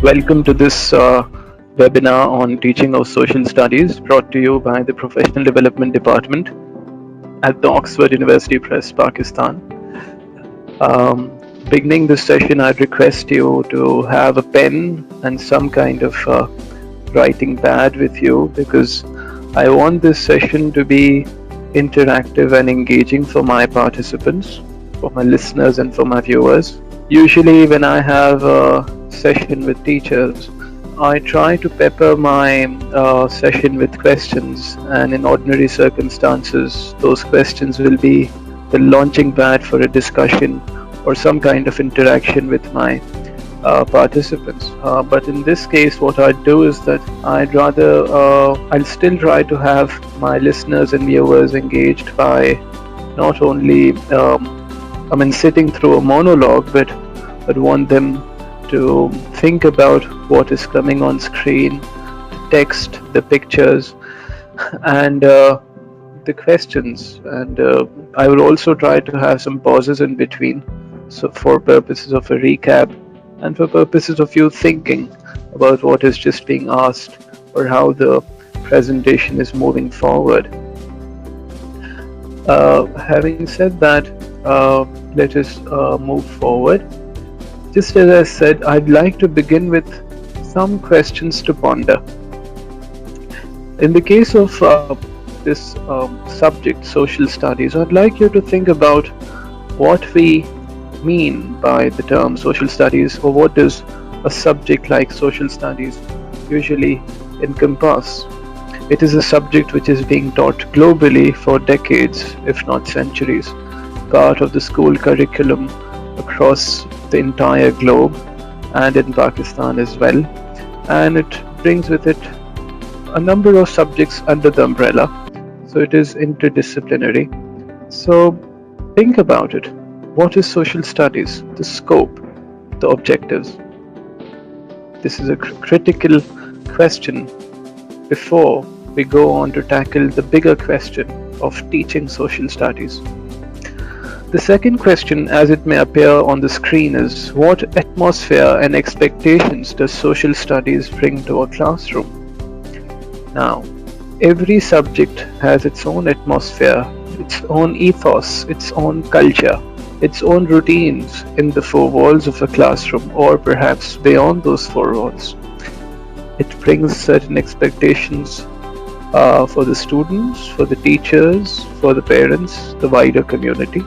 Welcome to this webinar on teaching of social studies, brought to you by the Professional Development Department at the Oxford University Press, Pakistan. Beginning this session, I'd request you to have a pen and some kind of writing pad with you, because I want this session to be interactive and engaging for my participants, for my listeners and for my viewers. Usually when I have a session with teachers, I try to pepper my session with questions, and in ordinary circumstances those questions will be the launching pad for a discussion or some kind of interaction with my participants. But in this case, what I'd do is that I'll still try to have my listeners and viewers engaged by not only sitting through a monologue, but want them to think about what is coming on screen, the text, the pictures, and the questions. And I will also try to have some pauses in between, so for purposes of a recap and for purposes of you thinking about what is just being asked or how the presentation is moving forward. Having said that, let us move forward. Just as I said, I'd like to begin with some questions to ponder. In the case of this subject, social studies, I'd like you to think about what we mean by the term social studies, or what does a subject like social studies usually encompass. It is a subject which is being taught globally for decades, if not centuries, part of the school curriculum across the entire globe and in Pakistan as well, and it brings with it a number of subjects under the umbrella, so it is interdisciplinary. So think about it. What is social studies? The scope, the objectives. This is a critical question before we go on to tackle the bigger question of teaching social studies. The second question, as it may appear on the screen, is what atmosphere and expectations does social studies bring to a classroom? Now, every subject has its own atmosphere, its own ethos, its own culture, its own routines in the four walls of a classroom, or perhaps beyond those four walls. It brings certain expectations for the students, for the teachers, for the parents, the wider community.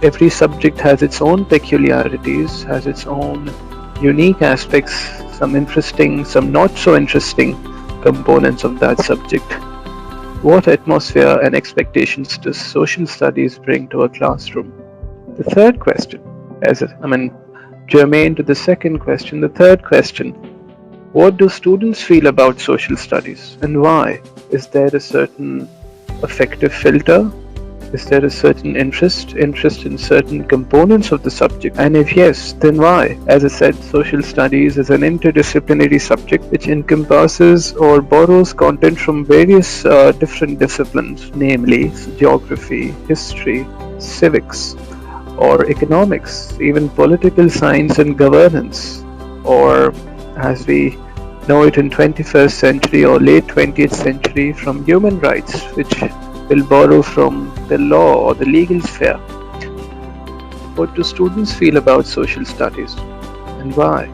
Every subject has its own peculiarities, has its own unique aspects, some interesting, some not so interesting components of that subject. What atmosphere and expectations does social studies bring to a classroom? The third question, germane to the second question, the third question, what do students feel about social studies and why? Is there a certain affective filter? Is there a certain interest in certain components of the subject? And if yes, then why? As I said, social studies is an interdisciplinary subject which encompasses or borrows content from various different disciplines, namely geography, history, civics, or economics, even political science and governance, or as we know it in 21st century or late 20th century, from human rights, which will borrow from the law or the legal sphere. What do students feel about social studies and why?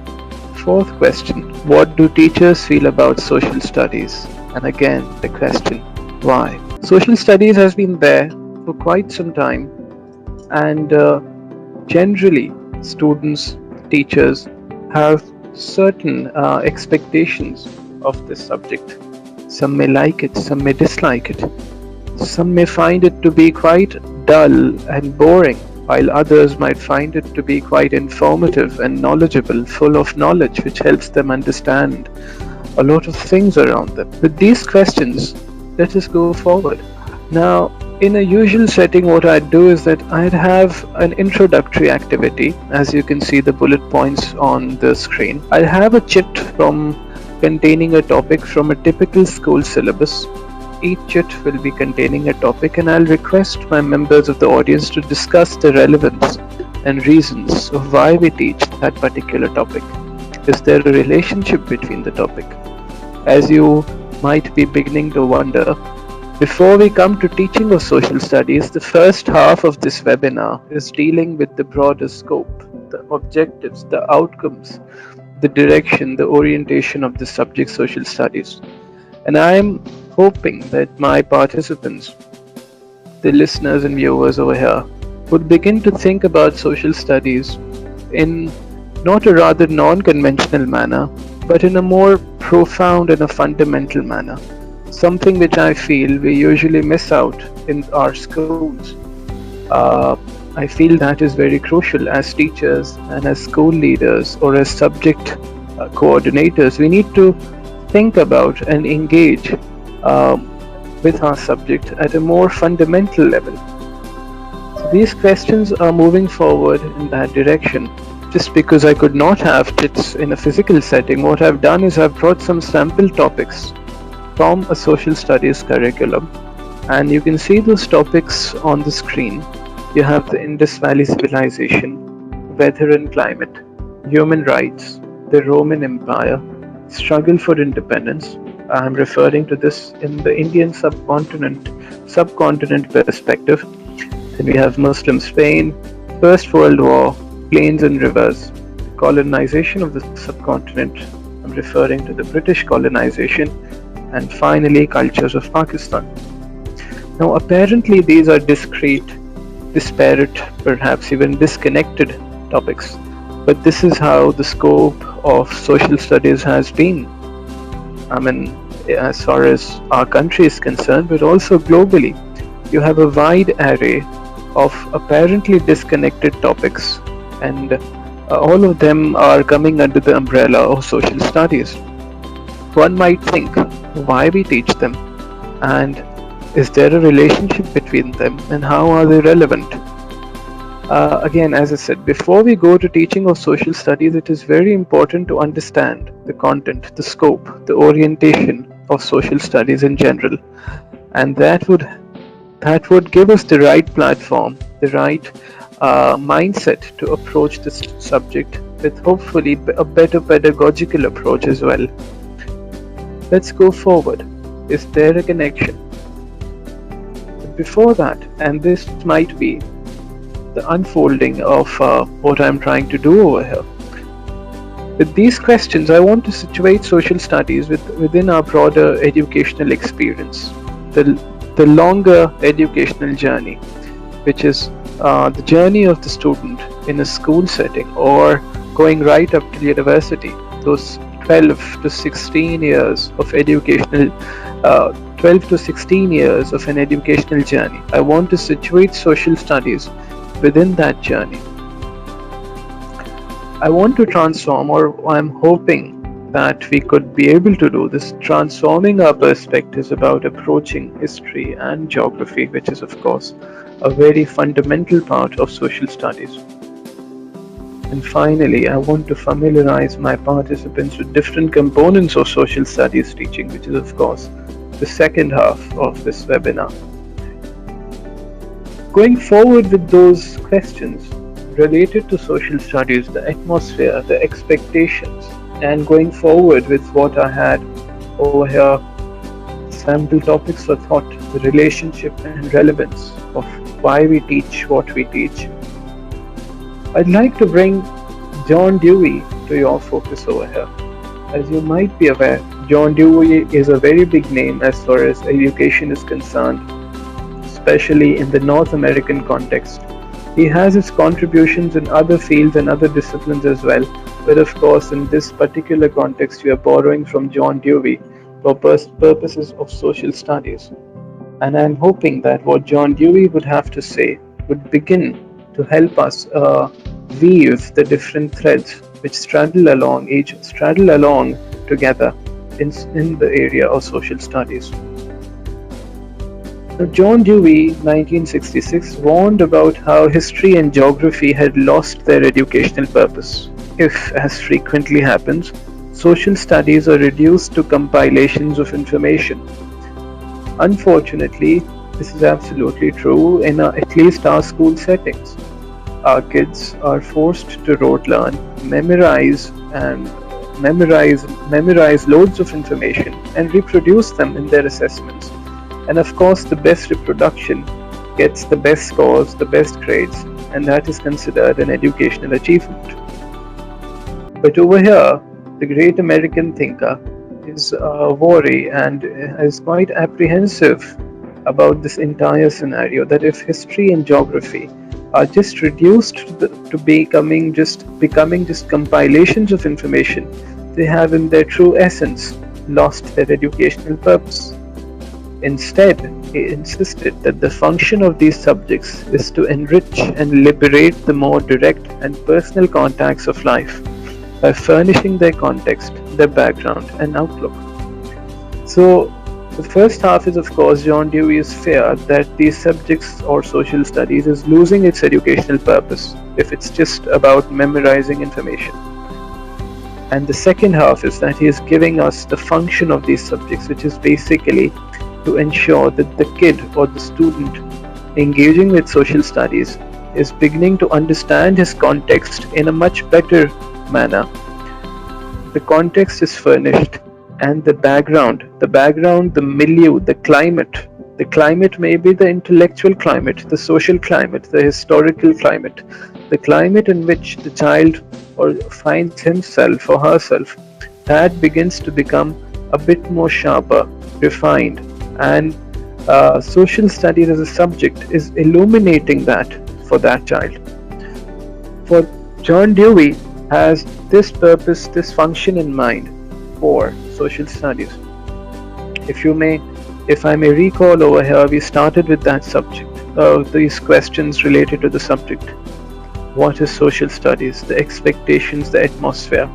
Fourth question, what do teachers feel about social studies? And again, the question, why? Social studies has been there for quite some time, and generally students, teachers have certain expectations of this subject. Some may like it, some may dislike it. Some may find it to be quite dull and boring, while others might find it to be quite informative and knowledgeable, full of knowledge, which helps them understand a lot of things around them. With these questions, let us go forward. Now, in a usual setting, what I'd do is that I'd have an introductory activity. As you can see the bullet points on the screen, I'll have a chit containing a topic from a typical school syllabus. Each chit will be containing a topic, and I'll request my members of the audience to discuss the relevance and reasons of why we teach that particular topic. Is there a relationship between the topic? As you might be beginning to wonder, before we come to teaching of social studies, the first half of this webinar is dealing with the broader scope, the objectives, the outcomes, the direction, the orientation of the subject social studies. And I am hoping that my participants, the listeners and viewers over here, would begin to think about social studies in not a rather non-conventional manner, but in a more profound and a fundamental manner. Something which I feel we usually miss out in our schools. Uh, I feel that is very crucial as teachers and as school leaders or as subject coordinators. We need to think about and engage with our subject at a more fundamental level. So these questions are moving forward in that direction. Just because I could not have it in a physical setting, what I've done is I've brought some sample topics from a social studies curriculum, and you can see those topics on the screen. You have the Indus Valley Civilization, weather and climate, human rights, the Roman Empire, struggle for independence. I'm referring to this in the Indian subcontinent perspective. Then we have Muslim Spain, First World War, plains and rivers, colonization of the subcontinent. I'm referring to the British colonization, and finally cultures of Pakistan. Now apparently these are disparate, perhaps even disconnected topics, but this is how the scope of social studies has been. I mean, as far as our country is concerned, but also globally, you have a wide array of apparently disconnected topics, and all of them are coming under the umbrella of social studies. One might think, why we teach them, and is there a relationship between them, and how are they relevant? Again, as I said, before we go to teaching of social studies, it is very important to understand the content, the scope, the orientation of social studies in general, and that would give us the right platform, the right mindset to approach this subject with hopefully a better pedagogical approach as well. Let's go forward. Is there a connection? But before that, and this might be the unfolding of what I'm trying to do over here. With these questions, I want to situate social studies within our broader educational experience, the longer educational journey, which is the journey of the student in a school setting or going right up to university, those 12 to 16 years of educational 12 to 16 years of an educational journey. I want to situate social studies within that journey. I want to transform, or I'm hoping that we could be able to do this, transforming our perspectives about approaching history and geography, which is of course a very fundamental part of social studies. And finally, I want to familiarize my participants with different components of social studies teaching, which is of course the second half of this webinar. Going forward with those questions related to social studies, the atmosphere, the expectations, and going forward with what I had over here, sample topics for thought, the relationship and relevance of why we teach what we teach. I'd like to bring John Dewey to your focus over here. As you might be aware, John Dewey is a very big name as far as education is concerned, especially in the North American context. He has his contributions in other fields and other disciplines as well, but of course in this particular context we are borrowing from John Dewey for purposes of social studies. And I'm hoping that what John Dewey would have to say would begin to help us weave the different threads which straddle along together in the area of social studies. Now, John Dewey, 1966, warned about how history and geography had lost their educational purpose if, as frequently happens, social studies are reduced to compilations of information. Unfortunately, this is absolutely true in at least our school settings. Our kids are forced to rote learn, memorize loads of information and reproduce them in their assessments. And of course, the best reproduction gets the best scores, the best grades, and that is considered an educational achievement. But over here, the great American thinker is worried and is quite apprehensive about this entire scenario, that if history and geography are just reduced to becoming just compilations of information, they have in their true essence lost their educational purpose. Instead, he insisted that the function of these subjects is to enrich and liberate the more direct and personal contacts of life by furnishing their context, their background, and outlook. So, the first half is, of course, John Dewey's fear that these subjects or social studies is losing its educational purpose if it's just about memorizing information. And the second half is that he is giving us the function of these subjects, which is basically to ensure that the kid or the student engaging with social studies is beginning to understand his context in a much better manner. The context is furnished, and the background, the milieu, the climate may be the intellectual climate, the social climate, the historical climate, the climate in which the child or finds himself or herself, that begins to become a bit more sharper, refined, and social studies as a subject is illuminating that for that child. For John Dewey has this purpose, this function in mind for social studies. If I may recall over here, we started with that subject, these questions related to the subject. What is social studies? The expectations, the atmosphere.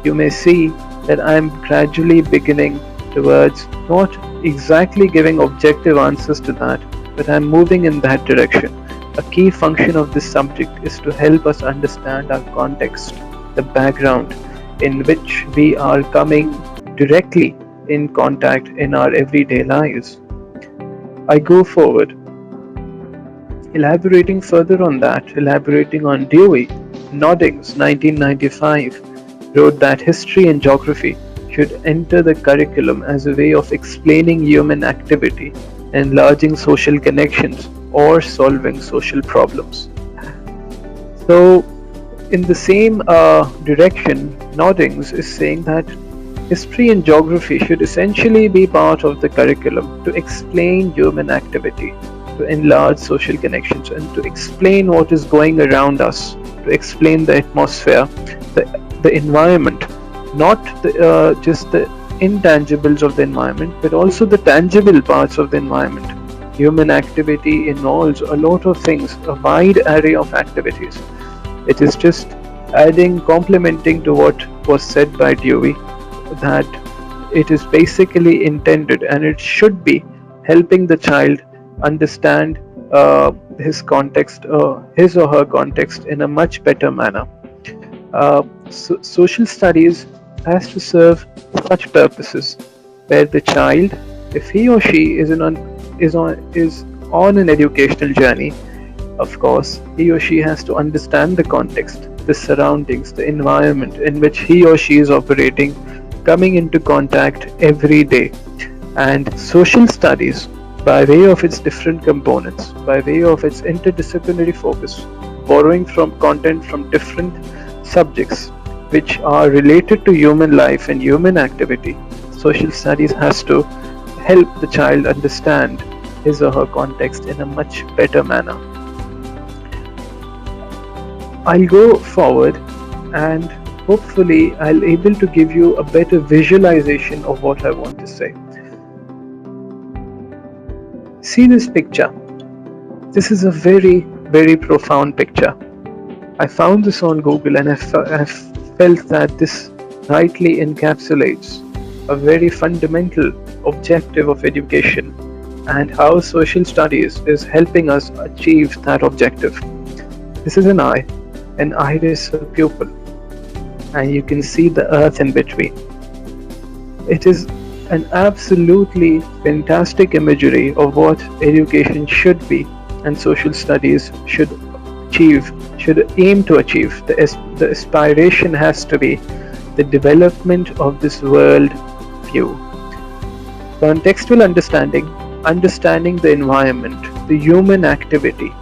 You may see that I am gradually beginning towards not exactly giving objective answers to that, but I am moving in that direction. A key function of this subject is to help us understand our context, the background in which we are coming directly in contact in our everyday lives. I go forward, elaborating further on that, elaborating on Dewey. Noddings, 1995, wrote that history and geography should enter the curriculum as a way of explaining human activity, enlarging social connections, or solving social problems. So, in the same direction, Noddings is saying that history and geography should essentially be part of the curriculum to explain human activity, to enlarge social connections, and to explain what is going around us, to explain the atmosphere, the environment, not just the intangibles of the environment, but also the tangible parts of the environment. Human activity involves a lot of things, a wide array of activities. It is just complementing to what was said by Dewey, that it is basically intended and it should be helping the child understand his context, his or her context, in a much better manner. Social studies has to serve such purposes, where the child, if he or she is on an educational journey, of course, he or she has to understand the context, the surroundings, the environment in which he or she is operating, coming into contact every day. And social studies, by way of its different components, by way of its interdisciplinary focus, borrowing from content from different subjects which are related to human life and human activity, social studies has to help the child understand his or her context in a much better manner. I'll go forward and hopefully I'll able to give you a better visualization of what I want to say. See this picture. This is a very, very profound picture. I found this on Google and I felt that this rightly encapsulates a very fundamental objective of education and how social studies is helping us achieve that objective. This is an eye, an iris, a pupil, and you can see the earth in between. It is an absolutely fantastic imagery of what education should be and social studies should aim to achieve. The aspiration has to be the development of this world view. Contextual understanding the environment, the human activity,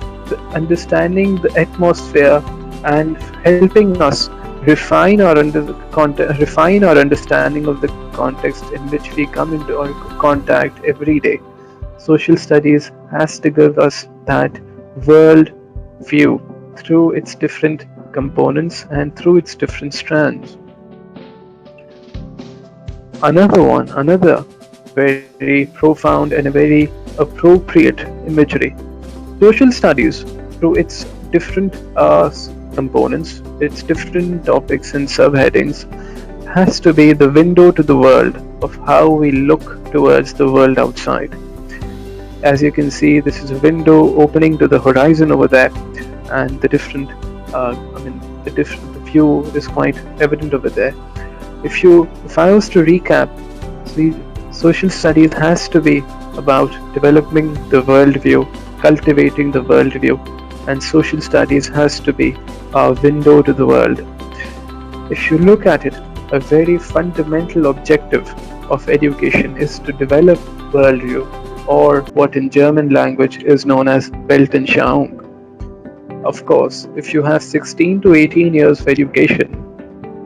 understanding the atmosphere, and helping us refine our understanding of the context in which we come into our contact every day. Social studies has to give us that world view through its different components and through its different strands. Another very profound and a very appropriate imagery. Social studies, through its different components, its different topics and subheadings, has to be the window to the world of how we look towards the world outside. As you can see, this is a window opening to the horizon over there, and the view is quite evident over there. If I was to recap, see, social studies has to be about developing the worldview, cultivating the worldview, and social studies has to be a window to the world. If you look at it, a very fundamental objective of education is to develop worldview, or what in German language is known as Weltanschauung. Of course, if you have 16 to 18 years of education,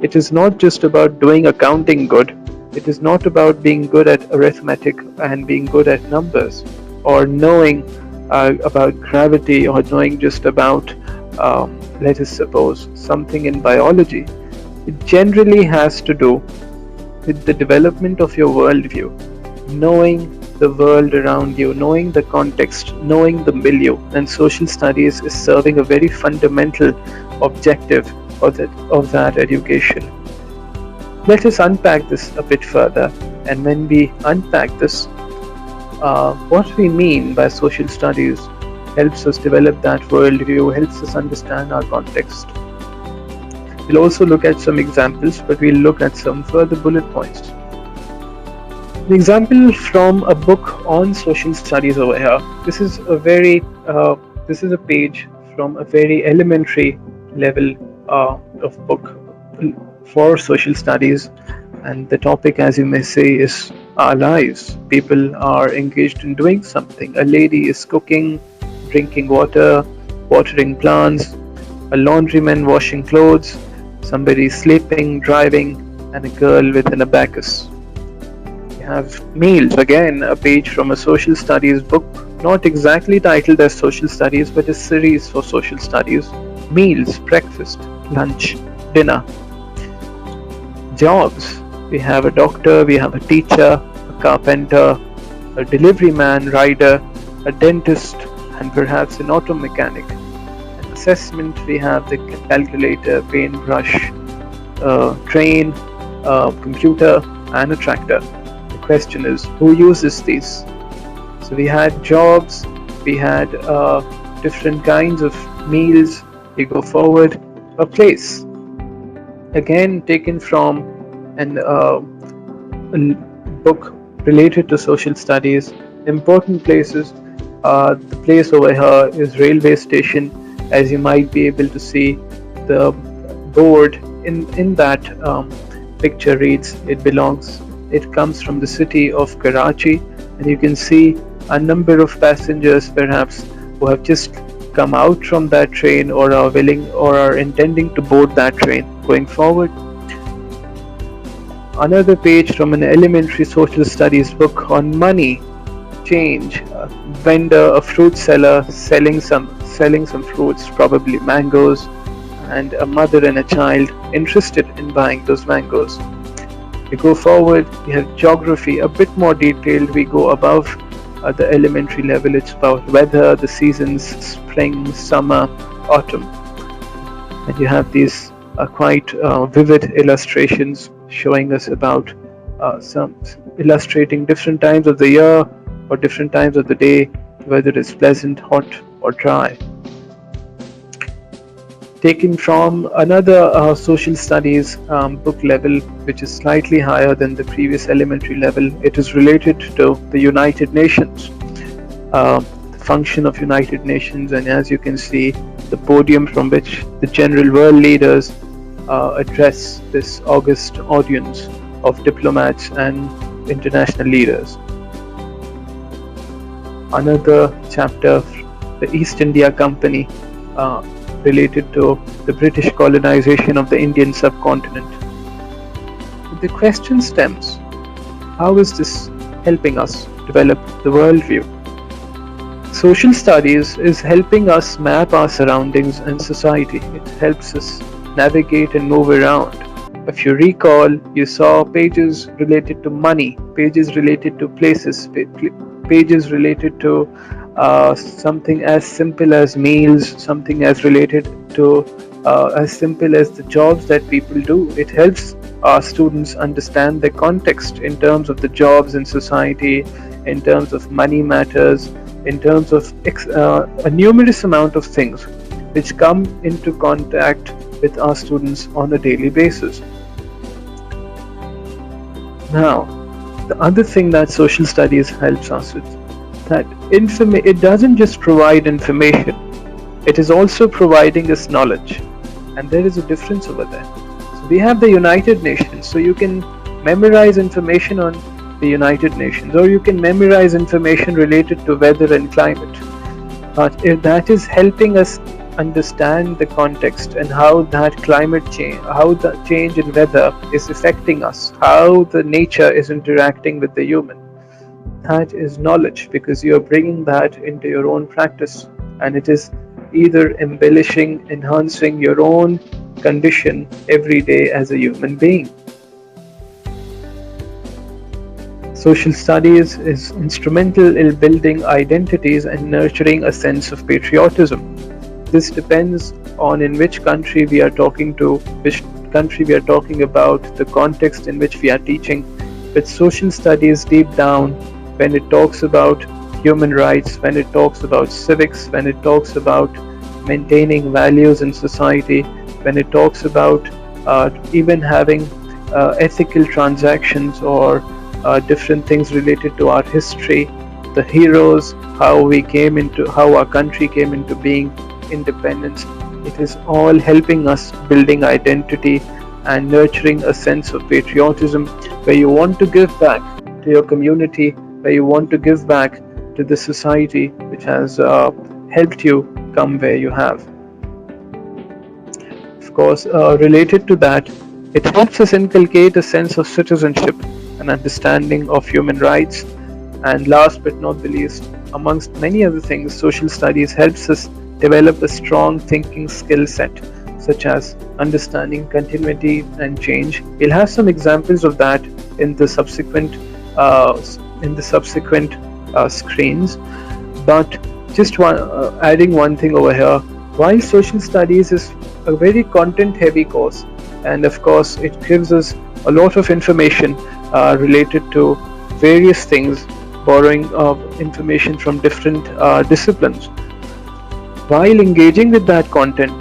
it is not just about doing accounting good. It is not about being good at arithmetic and being good at numbers, or knowing about gravity, or knowing just about, let us suppose, something in biology. It generally has to do with the development of your worldview, knowing the world around you, knowing the context, knowing the milieu, and social studies is serving a very fundamental objective of that education. Let us unpack this a bit further, and when we unpack this, what we mean by social studies helps us develop that worldview, helps us understand our context. We'll also look at some examples, but we'll look at some further bullet points. An example from a book on social studies over here. This is a page from a very elementary level of book for social studies, and the topic, as you may say, is our lives. People are engaged in doing something. A lady is cooking, drinking water, watering plants, a laundryman washing clothes, somebody sleeping, driving, and a girl with an abacus. We have meals, again a page from a social studies book, not exactly titled as social studies, but a series for social studies. Meals, breakfast, lunch, dinner. Jobs, we have a doctor, we have a teacher, a carpenter, a delivery man, rider, a dentist, and perhaps an auto mechanic. An assessment, we have the calculator, paintbrush, train, computer, and a tractor. The question is, who uses these? So we had jobs, we had different kinds of meals. We go forward, a place, again taken from a book related to social studies. Important places. The place over here is railway station. As you might be able to see, the board in that picture reads, it comes from the city of Karachi, and you can see a number of passengers perhaps who have just come out from that train, or are willing or are intending to board that train going forward. Another page from an elementary social studies book on money, change, a vendor, a fruit seller selling some fruits, probably mangoes, and a mother and a child interested in buying those mangoes. We go forward, we have geography, a bit more detailed. We go above the elementary level. It's about weather, the seasons, spring, summer, autumn, and you have these quite vivid illustrations showing us about some illustrating different times of the year or different times of the day, whether it's pleasant, hot, or dry. Taken from another social studies book level, which is slightly higher than the previous elementary level. It is related to the United Nations. The function of United Nations, and as you can see, the podium from which the general world leaders address this august audience of diplomats and international leaders. Another chapter, the East India Company, related to the British colonization of the Indian subcontinent. The question stems, how is this helping us develop the worldview? Social studies is helping us map our surroundings and society. It helps us navigate and move around. If you recall, you saw pages related to money, pages related to places, pages related to something as simple as meals, something as related to as simple as the jobs that people do. It helps our students understand the context in terms of the jobs in society, in terms of money matters, in terms of a numerous amount of things which come into contact with our students on a daily basis. Now, the other thing that social studies helps us with, that it doesn't just provide information, it is also providing us knowledge, and there is a difference over there. So we have the United Nations, so you can memorize information on the United Nations, or you can memorize information related to weather and climate. But if that is helping us understand the context and how that climate change, how the change in weather is affecting us, how the nature is interacting with the human. That is knowledge, because you are bringing that into your own practice, and it is either embellishing, enhancing your own condition every day as a human being. Social studies is instrumental in building identities and nurturing a sense of patriotism. This depends on in which country we are talking to, which country we are talking about, the context in which we are teaching. With social studies deep down, when it talks about human rights, when it talks about civics, when it talks about maintaining values in society, when it talks about even having ethical transactions or different things related to our history, the heroes, how our country came into being, independence. It is all helping us building identity and nurturing a sense of patriotism, where you want to give back to your community, where you want to give back to the society which has helped you come where you have. Of course, related to that, it helps us inculcate a sense of citizenship, an understanding of human rights, and last but not the least, amongst many other things, social studies helps us develop a strong thinking skill set, such as understanding continuity and change. We'll have some examples of that in the subsequent screens, but just adding one thing over here. While social studies is a very content heavy course, and of course it gives us a lot of information related to various things, borrowing information from different disciplines. While engaging with that content,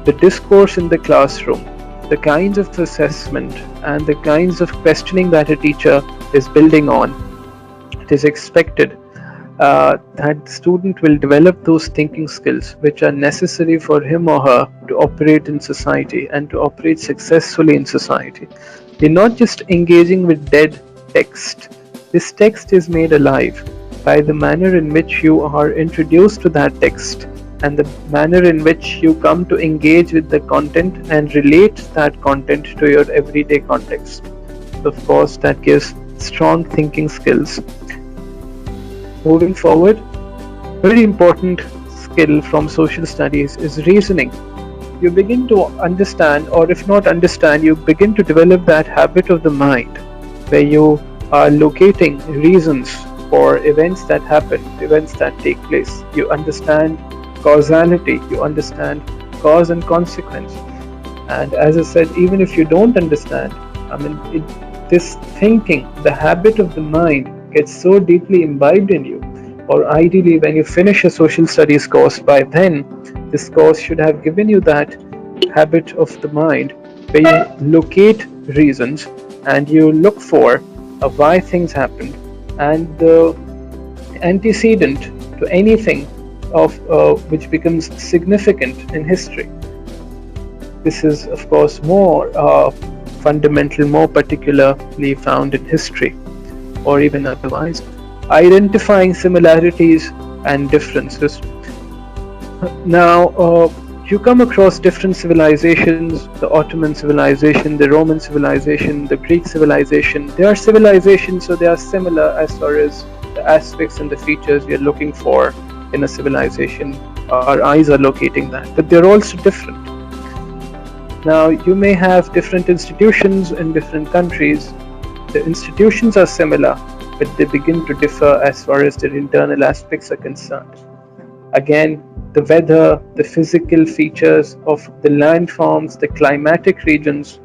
the discourse in the classroom, the kinds of assessment and the kinds of questioning that a teacher is building on, it is expected that the student will develop those thinking skills which are necessary for him or her to operate in society and to operate successfully in society. You're not just engaging with dead text. This text is made alive by the manner in which you are introduced to that text and the manner in which you come to engage with the content and relate that content to your everyday context. Of course, that gives strong thinking skills. Moving forward, very important skill from social studies is reasoning. You begin to understand, or if not understand, you begin to develop that habit of the mind where you are locating reasons for events that happen, events that take place. You understand causality, you understand cause and consequence. And as I said, even if you don't understand, this thinking, the habit of the mind gets so deeply imbibed in you. Or ideally, when you finish a social studies course, by then this course should have given you that habit of the mind where you locate reasons and you look for why things happened and the antecedent to anything of which becomes significant in history. This is, of course, more fundamental, more particularly found in history or even otherwise. Identifying similarities and differences. Now, you come across different civilizations, the Ottoman civilization, the Roman civilization, the Greek civilization. They are civilizations, so they are similar as far as the aspects and the features we are looking for in a civilization. Our eyes are locating that, but they're also different. Now, you may have different institutions in different countries. The institutions are similar, but they begin to differ as far as their internal aspects are concerned. Again, the weather, the physical features of the landforms, the climatic regions,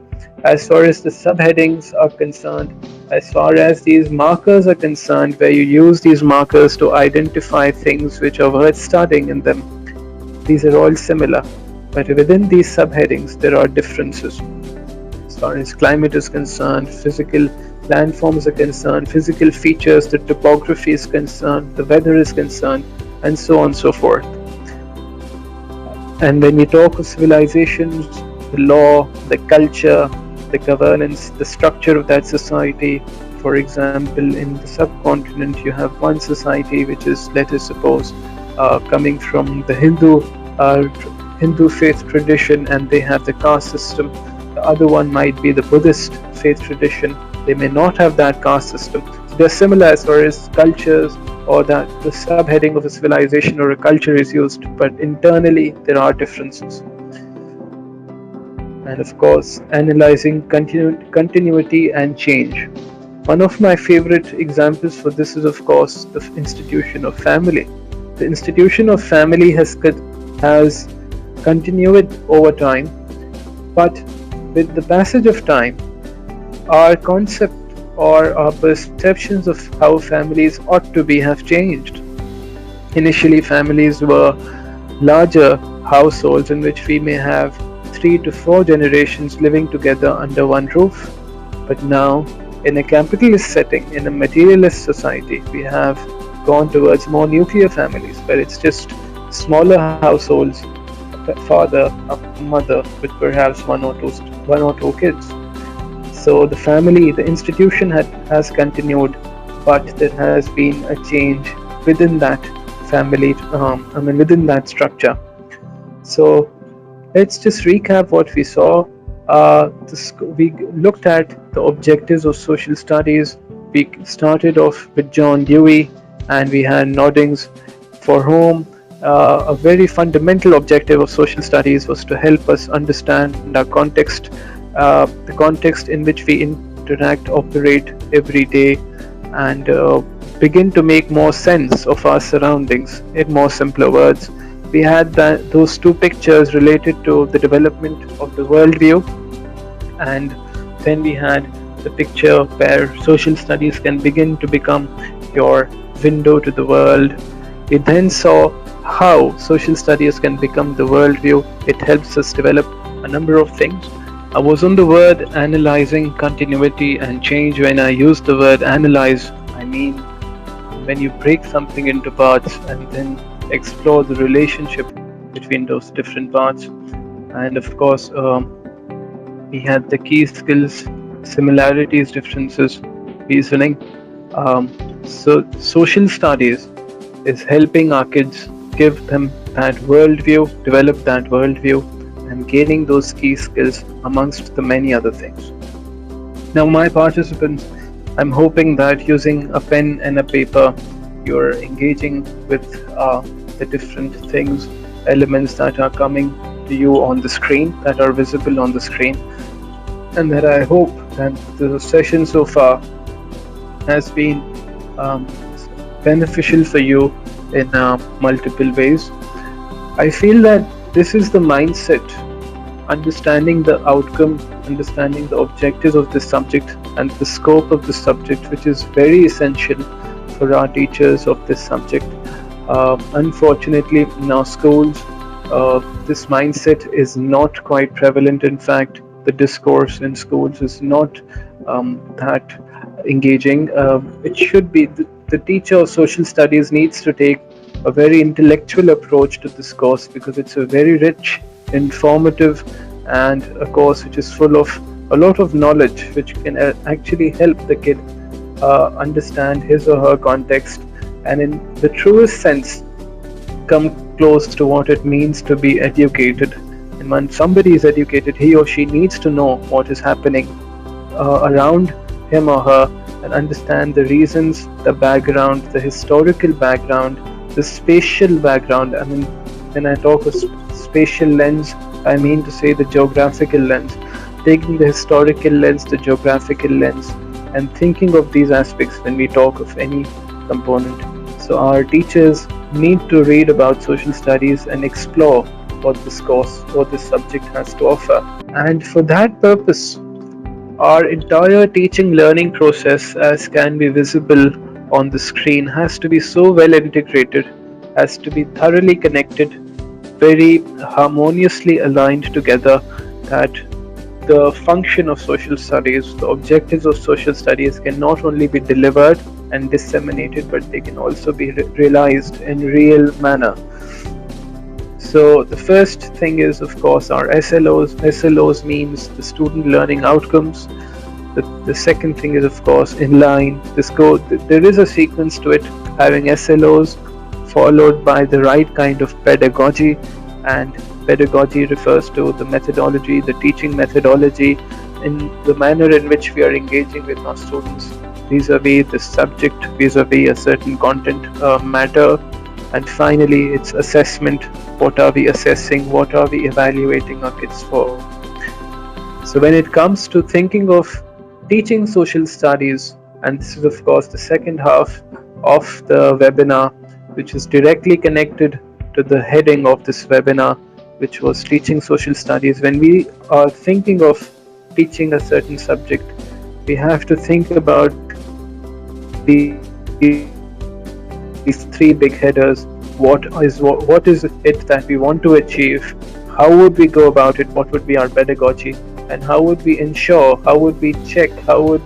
as far as the subheadings are concerned, as far as these markers are concerned, where you use these markers to identify things which are worth studying in them, these are all similar. But within these subheadings, there are differences. As far as climate is concerned, physical landforms are concerned, physical features, the topography is concerned, the weather is concerned, and so on and so forth. And when we talk of civilizations, the law, the culture, the governance, the structure of that society, for example, in the subcontinent, you have one society which is, let us suppose, coming from the Hindu faith tradition, and they have the caste system. The other one might be the Buddhist faith tradition. They may not have that caste system. So they're similar as far as cultures or that the subheading of a civilization or a culture is used, but internally there are differences. And of course, analyzing continuity and change. One of my favorite examples for this is, of course, the institution of family. The institution of family has continued over time, but with the passage of time, our concept or our perceptions of how families ought to be have changed. Initially, families were larger households in which we may have 3 to 4 generations living together under one roof. But now, in a capitalist setting, in a materialist society, we have gone towards more nuclear families, where it's just smaller households, a father, a mother, with perhaps one or two kids. So the family, the institution has continued, but there has been a change within that family, within that structure. So let's just recap what we saw. We looked at the objectives of social studies. We started off with John Dewey, and we had noddings for whom a very fundamental objective of social studies was to help us understand our context, the context in which we interact, operate every day, and begin to make more sense of our surroundings. In more simpler words, we had those 2 pictures related to the development of the worldview, and then we had the picture where social studies can begin to become your window to the world. We then saw how social studies can become the worldview. It helps us develop a number of things. I was on the word analyzing continuity and change. When I use the word analyze, I mean when you break something into parts and then explore the relationship between those different parts. And of course, we had the key skills, similarities, differences, reasoning. So social studies is helping our kids, give them that worldview, develop that worldview, and gaining those key skills amongst the many other things. Now, my participants, I'm hoping that using a pen and a paper, you're engaging with the different things, elements that are coming to you on the screen, that are visible on the screen, and that I hope that the session so far has been beneficial for you in multiple ways. I feel that this is the mindset, understanding the outcome, understanding the objectives of this subject and the scope of the subject, which is very essential for our teachers of this subject. Unfortunately, in our schools, this mindset is not quite prevalent. In fact, the discourse in schools is not that engaging. It should be. The teacher of social studies needs to take a very intellectual approach to this course, because it's a very rich, informative, and a course which is full of a lot of knowledge which can actually help the kid understand his or her context, and in the truest sense come close to what it means to be educated. And when somebody is educated, he or she needs to know what is happening around him or her, and understand the reasons, the background, the historical background, the spatial background. I mean, when I talk of spatial lens, I mean to say the geographical lens, taking the historical lens, the geographical lens, and thinking of these aspects when we talk of any component. So our teachers need to read about social studies and explore what this course, what this subject has to offer. And for that purpose, our entire teaching learning process, as can be visible on the screen, has to be so well integrated, has to be thoroughly connected, very harmoniously aligned together, that the function of social studies, the objectives of social studies can not only be delivered and disseminated, but they can also be realized in real manner. So the first thing is, of course, our SLOs. SLOs means the student learning outcomes. The second thing is, of course, inline. There is a sequence to it, having SLOs followed by the right kind of pedagogy, and pedagogy refers to the methodology, the teaching methodology, in the manner in which we are engaging with our students vis-a-vis the subject, vis-a-vis a certain content matter. And finally, it's assessment. What are we assessing? What are we evaluating our kids for? So when it comes to thinking of teaching social studies, and this is of course the second half of the webinar, which is directly connected to the heading of this webinar, which was teaching social studies. When we are thinking of teaching a certain subject, we have to think about these three big headers. What is it that we want to achieve? How would we go about it? What would be our pedagogy? And how would we ensure, how would we check, how would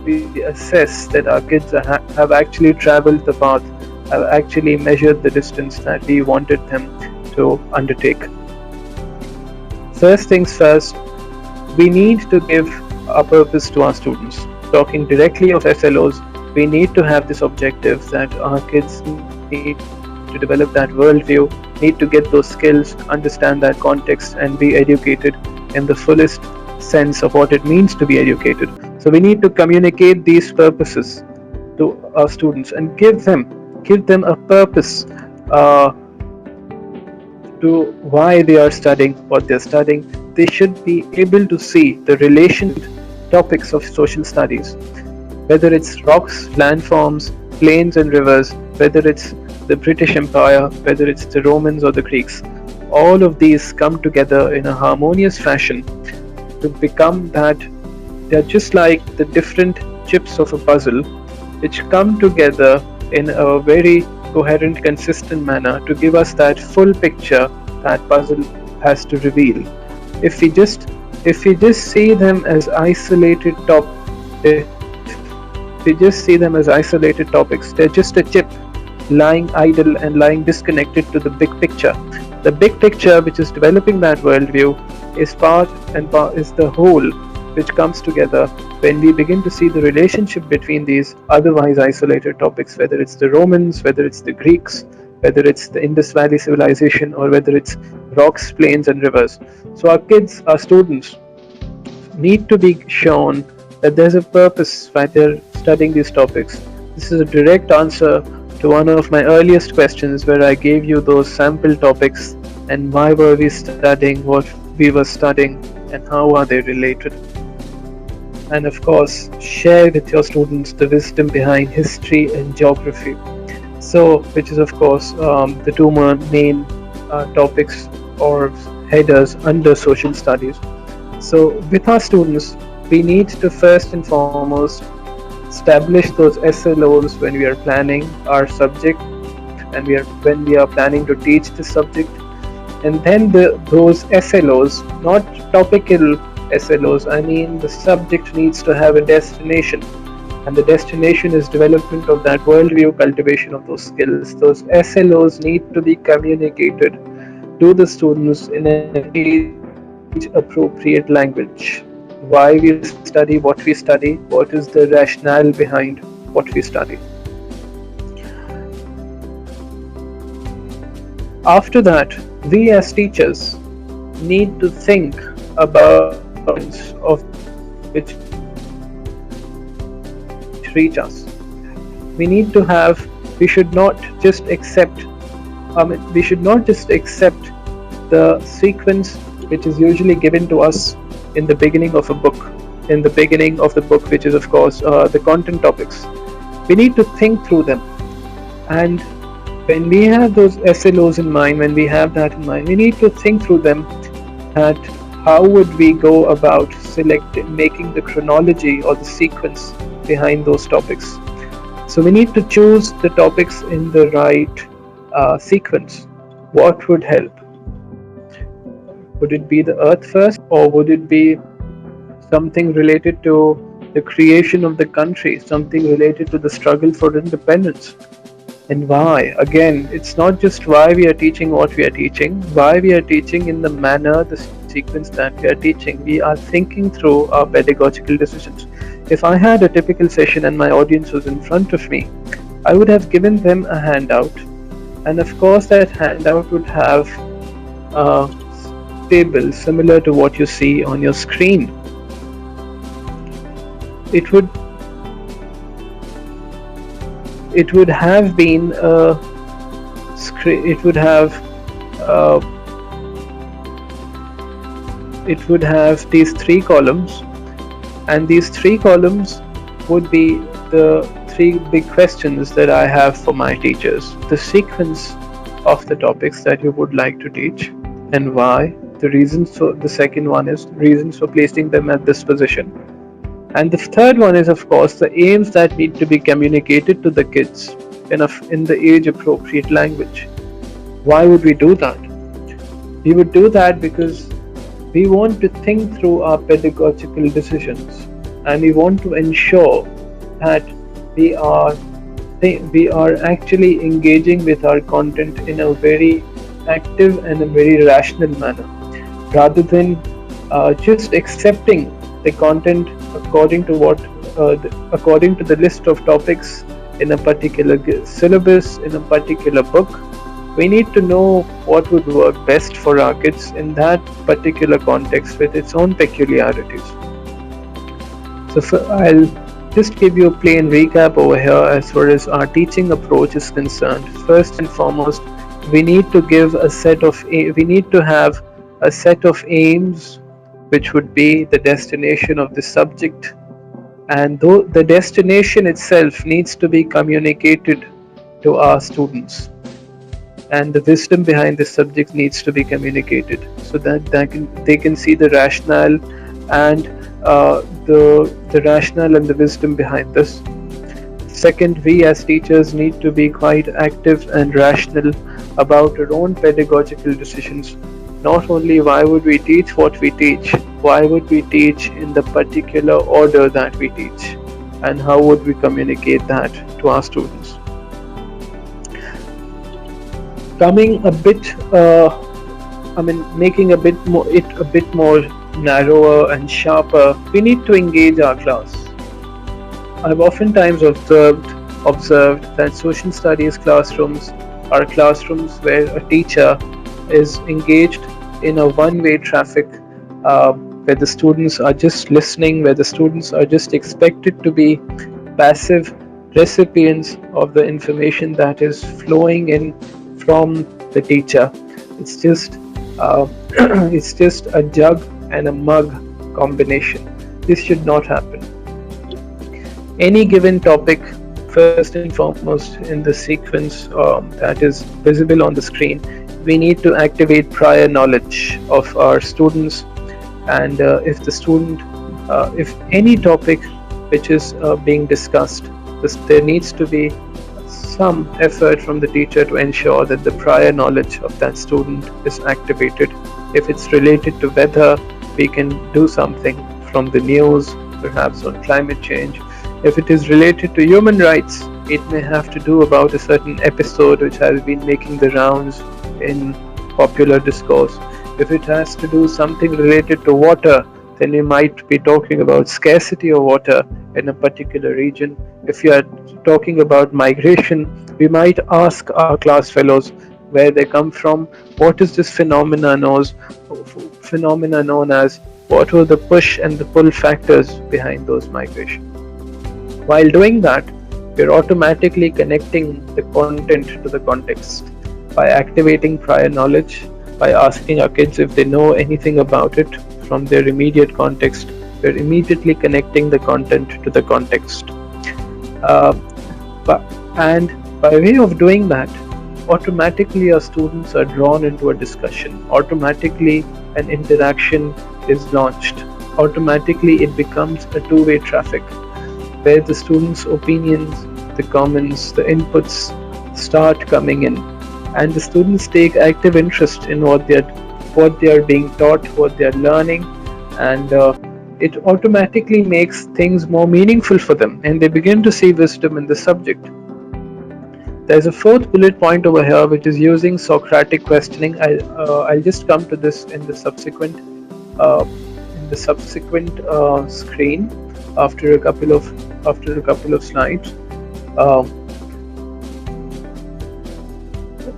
we assess that our kids have actually traveled the path, have actually measured the distance that we wanted them to undertake? First things first, we need to give a purpose to our students. Talking directly of SLOs, we need to have this objective that our kids need to develop that worldview, need to get those skills, understand that context, and be educated in the fullest sense of what it means to be educated. So we need to communicate these purposes to our students and give them a purpose to why they are studying what they're studying. They should be able to see the relation topics of social studies, whether it's rocks, landforms, plains and rivers, whether it's the British Empire, whether it's the Romans or the Greeks. All of these come together in a harmonious fashion to become that they're just like the different chips of a puzzle, which come together in a very coherent, consistent manner to give us that full picture that puzzle has to reveal. If we just see them as isolated topics, they're just a chip lying idle and lying disconnected to the big picture. The big picture, which is developing that worldview, is the whole which comes together when we begin to see the relationship between these otherwise isolated topics, whether it's the Romans, whether it's the Greeks, whether it's the Indus Valley civilization, or whether it's rocks, plains and rivers. So our students need to be shown that there's a purpose why they're studying these topics. This is a direct answer to one of my earliest questions, where I gave you those sample topics and why were we studying what we were studying and how are they related. And of course, share with your students the wisdom behind history and geography. So, which is of course the two main topics or headers under social studies. So with our students, we need to first and foremost establish those SLOs when we are planning our subject and when we are planning to teach the subject. And then those SLOs, not topical SLOs, I mean the subject needs to have a destination. and the destination is development of that worldview, cultivation of those skills. Those SLOs need to be communicated to the students in an age appropriate language. Why we study what we study, what is the rationale behind what we study. After that, we as teachers need to think about of which reach us. We need to have, we should not just accept, we should not just accept the sequence which is usually given to us in the beginning of a book, in the beginning of the book, which is of course the content topics. We need to think through them, and when we have those SLOs in mind, when we have that in mind, we need to think through them, that how would we go about selecting, making the chronology or the sequence behind those topics. So we need to choose the topics in the right sequence. What would help? Would it be the earth first, or would it be something related to the creation of the country, something related to the struggle for independence? And why? Again, it's not just why we are teaching what we are teaching, why we are teaching in the manner, the sequence that we are teaching. We are thinking through our pedagogical decisions. If I had a typical session and my audience was in front of me, I would have given them a handout, and of course that handout would have a table similar to what you see on your screen. It would have been a screen. It would have these three columns, and these three columns would be the three big questions that I have for my teachers. The sequence of the topics that you would like to teach and why. The reasons. So the second one is reasons for placing them at this position. And the third one is, of course, the aims that need to be communicated to the kids in the age-appropriate language. Why would we do that? We would do that because we want to think through our pedagogical decisions, and we want to ensure that we are actually engaging with our content in a very active and a very rational manner, rather than just accepting the content according to the list of topics in a particular syllabus, in a particular book. We need to know what would work best for our kids in that particular context with its own peculiarities. So I'll just give you a plain recap over here as far as our teaching approach is concerned. First and foremost, we need to have a set of aims, which would be the destination of the subject, and though the destination itself needs to be communicated to our students, and the wisdom behind this subject needs to be communicated, so that they can see the rationale and the rationale and the wisdom behind this. Second, we as teachers need to be quite active and rational about our own pedagogical decisions. Not only why would we teach what we teach, why would we teach in the particular order that we teach, and how would we communicate that to our students. Coming a bit, making it a bit more narrower and sharper, we need to engage our class. I've oftentimes observed that social studies classrooms are classrooms where a teacher is engaged in a one-way traffic, where the students are just listening, where the students are just expected to be passive recipients of the information that is flowing in from the teacher. It's just a jug and a mug combination. This should not happen. Any given topic, first and foremost in the sequence that is visible on the screen, we need to activate prior knowledge of our students, and if any topic which is being discussed, there needs to be some effort from the teacher to ensure that the prior knowledge of that student is activated. If it's related to weather, we can do something from the news, perhaps on climate change. If it is related to human rights, it may have to do about a certain episode which has been making the rounds in popular discourse. If it has to do something related to water, then we might be talking about scarcity of water in a particular region. If you are talking about migration, we might ask our class fellows where they come from, what is this phenomena known as, what were the push and the pull factors behind those migration. While doing that, we're automatically connecting the content to the context by activating prior knowledge, by asking our kids if they know anything about it from their immediate context. We're immediately connecting the content to the context. And by way of doing that, automatically our students are drawn into a discussion. Automatically an interaction is launched. Automatically it becomes a two-way traffic where the students' opinions, the comments, the inputs start coming in, and the students take active interest in what they are being taught, what they are learning, and it automatically makes things more meaningful for them, and they begin to see wisdom in the subject. There's a fourth bullet point over here, which is using Socratic questioning. I'll just come to this in the subsequent screen after a couple of slides.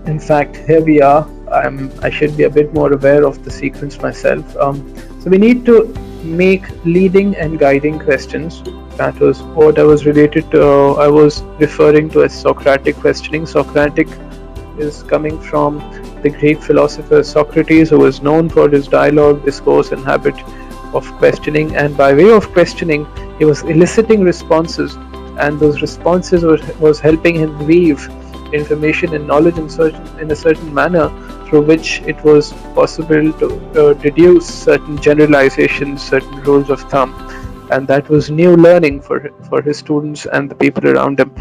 In fact, here we are. I should be a bit more aware of the sequence myself. So we need to make leading and guiding questions. That was what I was referring to as Socratic questioning. Socratic is coming from the Greek philosopher Socrates, who was known for his dialogue, discourse, and habit of questioning. And by way of questioning, he was eliciting responses, and those responses was helping him weave information and knowledge in a certain manner through which it was possible to deduce certain generalizations, certain rules of thumb. And that was new learning for his students and the people around him.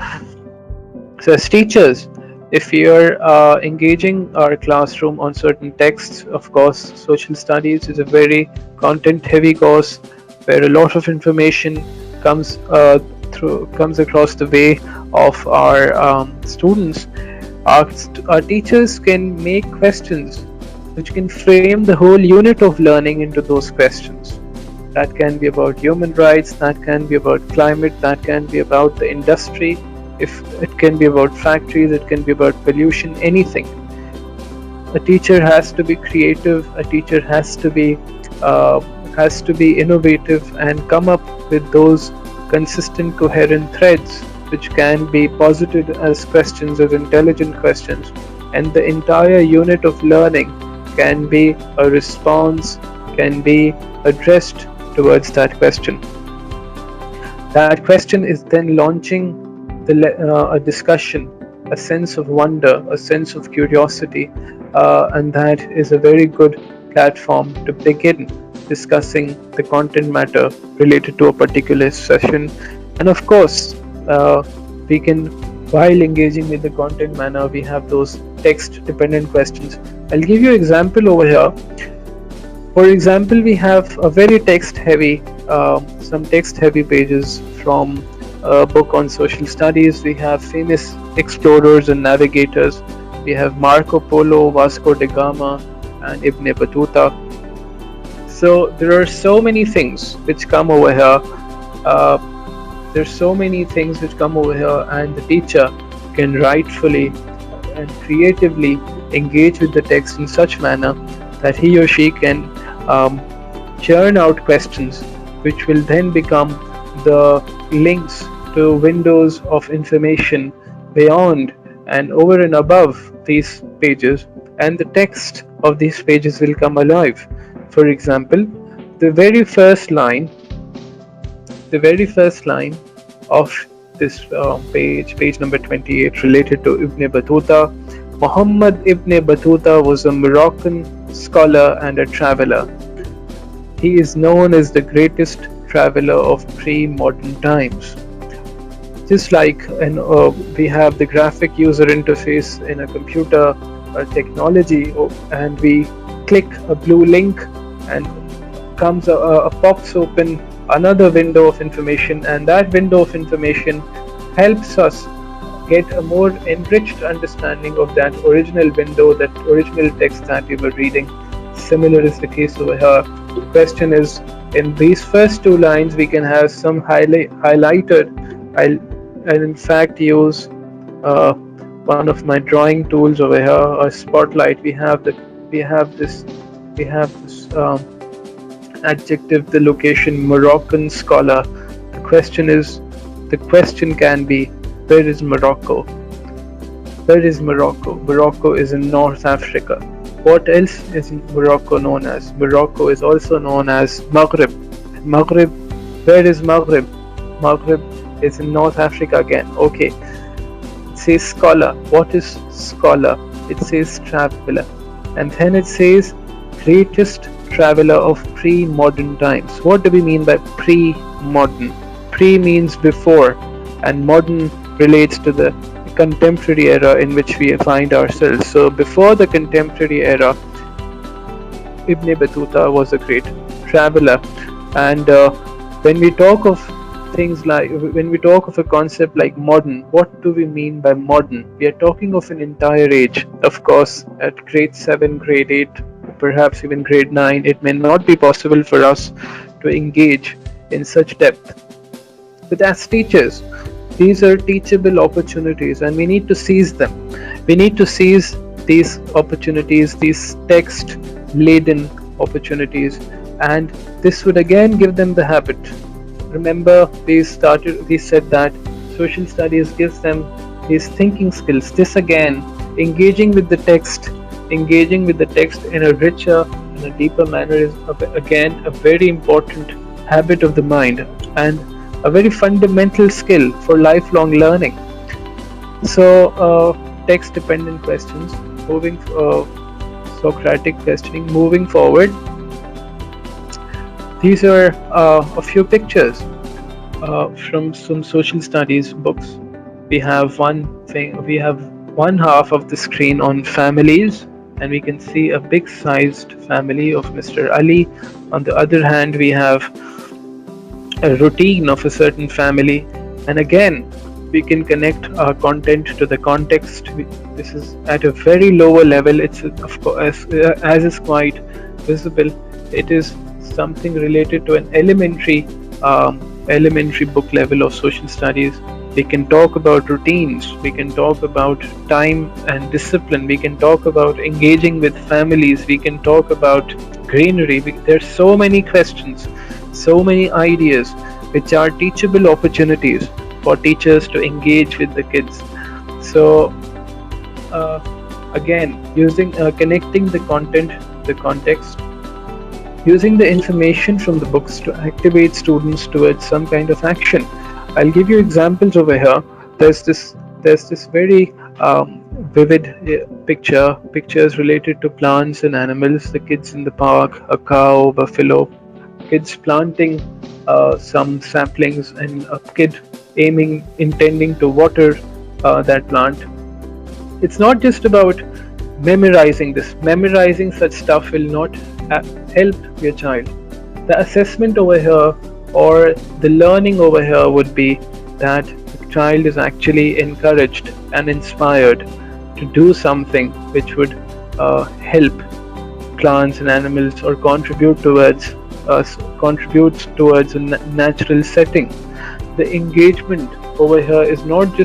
So as teachers, if we are engaging our classroom on certain texts, of course, social studies is a very content-heavy course where a lot of information comes across the way of our students. Our teachers can make questions which can frame the whole unit of learning into those questions. That can be about human rights, that can be about climate, that can be about the industry, if it can be about factories, it can be about pollution, anything. A teacher has to be creative, a teacher has to be innovative and come up with those consistent, coherent threads which can be posited as questions, as intelligent questions, and the entire unit of learning can be a response, can be addressed towards that question. That question is then launching a discussion, a sense of wonder, a sense of curiosity, and that is a very good platform to begin discussing the content matter related to a particular session. And of course, we can, while engaging with the content manner, we have those text dependent questions. I'll give you an example over here. For example, we have a very some text heavy pages from a book on social studies. We have famous explorers and navigators. We have Marco Polo, Vasco da Gama, and Ibn Battuta. So there are so many things which come over here. And the teacher can rightfully and creatively engage with the text in such manner that he or she can churn out questions which will then become the links to windows of information beyond and over and above these pages, and the text of these pages will come alive. For example, the very first line of this page number 28, related to Ibn Battuta. Muhammad Ibn Battuta was a Moroccan scholar and a traveler. He is known as the greatest traveler of pre-modern times. Just like we have the graphic user interface in a computer technology, and we click a blue link and pops open another window of information, and that window of information helps us get a more enriched understanding of that original window, that original text that we were reading. Similar is the case over here. The question is, in these first two lines, we can have some highlighted. I'll in fact use one of my drawing tools over here, a spotlight. We have this adjective, the location, Moroccan scholar. The question can be, where is Morocco? Where is Morocco? Morocco is in North Africa. What else is Morocco known as? Morocco is also known as Maghreb. Maghreb, where is Maghreb? Maghreb is in North Africa again. Okay. It says scholar. What is scholar? It says traveler. And then it says greatest traveler of pre-modern times. What do we mean by pre-modern? Pre means before, and modern relates to the contemporary era in which we find ourselves. So before the contemporary era, Ibn Battuta was a great traveler. And when we talk of when we talk of a concept like modern, what do we mean by modern? We are talking of an entire age. Of course, at grade 7, grade 8, perhaps even grade 9, it may not be possible for us to engage in such depth. But as teachers, these are teachable opportunities, and we need to seize them. We need to seize these opportunities, these text-laden opportunities, and this would again give them the habit. Remember, we said that social studies gives them these thinking skills. This again, engaging with the text in a richer and a deeper manner is again a very important habit of the mind, and a very fundamental skill for lifelong learning. So, text-dependent questions, Socratic questioning. Moving forward, these are a few pictures from some social studies books. We have one half of the screen on families, and we can see a big-sized family of Mr. Ali. On the other hand, we have a routine of a certain family, and again we can connect our content to the context. This is at a very lower level. It's of course, as is quite visible, it is something related to an elementary book level of social studies. We can talk about routines, we can talk about time and discipline, we can talk about engaging with families, we can talk about greenery. There's so many questions, so many ideas which are teachable opportunities for teachers to engage with the kids. So again, using connecting the content, the context, using the information from the books to activate students towards some kind of action. I'll give you examples over here. There's this very vivid pictures related to plants and animals. The kids in the park, a cow, buffalo, kids planting some saplings, and a kid intending to water that plant. It's not just about memorizing this. Memorizing such stuff will not help your child. The assessment over here, or the learning over here, would be that the child is actually encouraged and inspired to do something which would help plants and animals, or contribute towards a natural setting. The engagement over here is not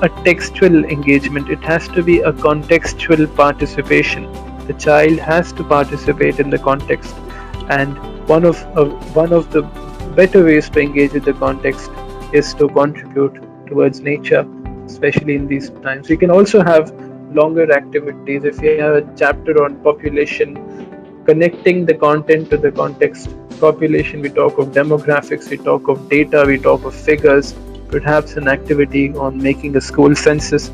a textual engagement. It has to be a contextual participation. The child has to participate in the context, and one of the better ways to engage with the context is to contribute towards nature, especially in these times. We can also have longer activities. If you have a chapter on population, connecting the content to the context. Population, we talk of demographics, we talk of data, we talk of figures, perhaps an activity on making a school census.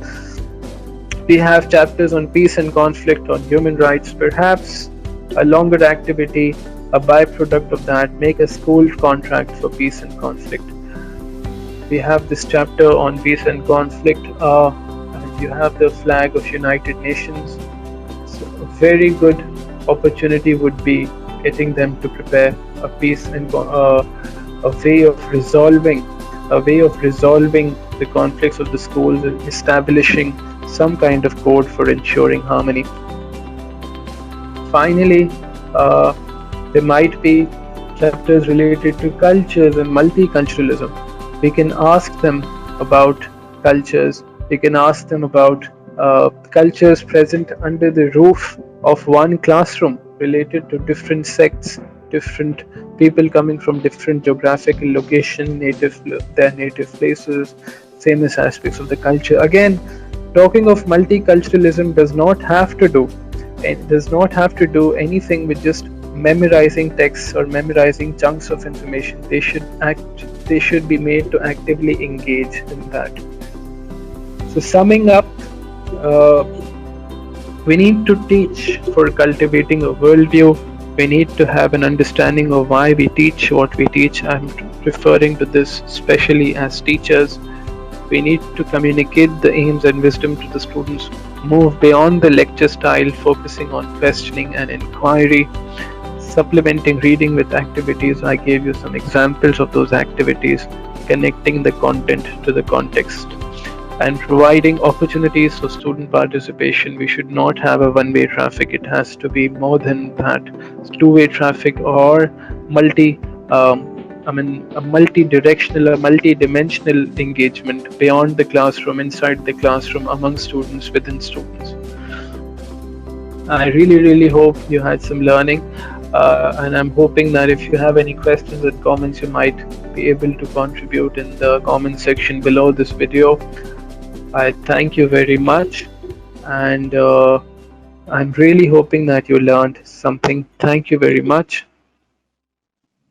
We have chapters on peace and conflict, on human rights, perhaps a longer activity, a byproduct of that, make a school contract for peace and conflict. We have this chapter on peace and conflict, and you have the flag of United Nations. So a very good opportunity would be getting them to prepare a piece and a way of resolving the conflicts of the schools and establishing some kind of code for ensuring harmony. Finally, there might be chapters related to cultures and multiculturalism. We can ask them about cultures. We can ask them about cultures present under the roof of one classroom related to different sects, different people coming from different geographical location, their native places, famous aspects of the culture. Again, talking of multiculturalism does not have to do anything with just memorizing texts or memorizing chunks of information. They should be made to actively engage in that. So summing up, uh, we need to teach for cultivating a worldview. We need to have an understanding of why we teach what we teach. I'm referring to this especially as teachers. We need to communicate the aims and wisdom to the students, move beyond the lecture style, focusing on questioning and inquiry, supplementing reading with activities. I gave you some examples of those activities, connecting the content to the context, and providing opportunities for student participation. We should not have a one-way traffic. It has to be more than that. Two-way traffic or multi a multi-directional or multi-dimensional engagement beyond the classroom, inside the classroom, among students, within students. I really hope you had some learning, and I'm hoping that if you have any questions and comments, you might be able to contribute in the comment section below this video. I thank you very much, and I'm really hoping that you learned something. Thank you very much.